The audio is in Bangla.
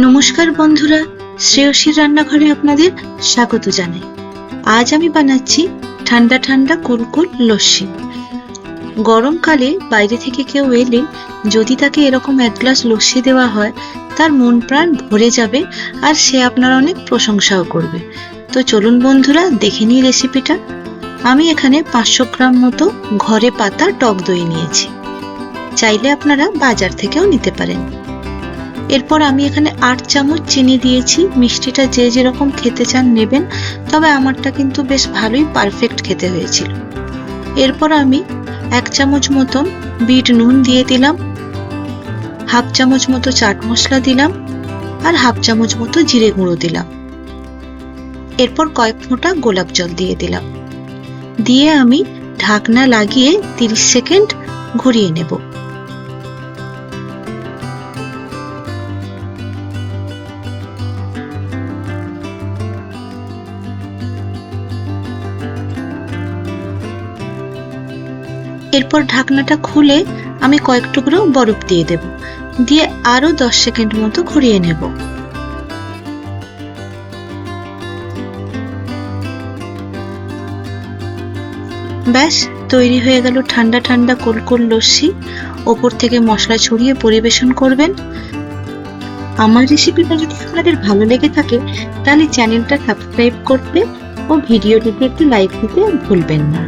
নমস্কার বন্ধুরা, শ্রেয়সীর রান্নাঘরে আপনাদের স্বাগত জানাই। আজ আমি বানাচ্ছি ঠান্ডা ঠান্ডা কুলকুল লস্যি। গরমকালে বাইরে থেকে কেউ এলে যদি তাকে এরকম এক গ্লাস লস্যি দেওয়া হয়, তার মন প্রাণ ভরে যাবে আর সে আপনার অনেক প্রশংসাও করবে। তো চলুন বন্ধুরা, দেখে নিই রেসিপিটা। আমি এখানে 500 গ্রাম মতো ঘরে পাতা টক দই নিয়েছি, চাইলে আপনারা বাজার থেকেও নিতে পারেন। এরপর আমি এখানে 8 চামচ চিনি দিয়েছি। মিষ্টিটা যে যেরকম খেতে চান নেবেন, তবে আমারটা কিন্তু বেশ ভালোই পারফেক্ট খেতে হয়েছিল। এরপর আমি 1 চামচ মতন বিট নুন দিয়ে দিলাম, 1/2 চামচ মতো চাট মশলা দিলাম আর 1/2 চামচ মতো জিরে গুঁড়ো দিলাম। এরপর কয়েক ফোঁটা গোলাপ জল দিয়ে দিলাম, দিয়ে আমি ঢাকনা লাগিয়ে 30 সেকেন্ড ঘুরিয়ে নেব। এরপর ঢাকনাটা খুলে আমি কয়েক টুকরো বরফ দিয়ে দেব, দিয়ে আরো 10 সেকেন্ড মতো ঘুরিয়ে নেব। ব্যাস, তৈরি হয়ে গেল ঠান্ডা ঠান্ডা কুলকুল লস্যি। ওপর থেকে মশলা ছড়িয়ে পরিবেশন করবেন। আমার রেসিপিটা যদি আপনাদের ভালো লেগে থাকে, তাহলে চ্যানেলটা সাবস্ক্রাইব করতে ও ভিডিওটিতে একটি লাইক দিতে ভুলবেন না।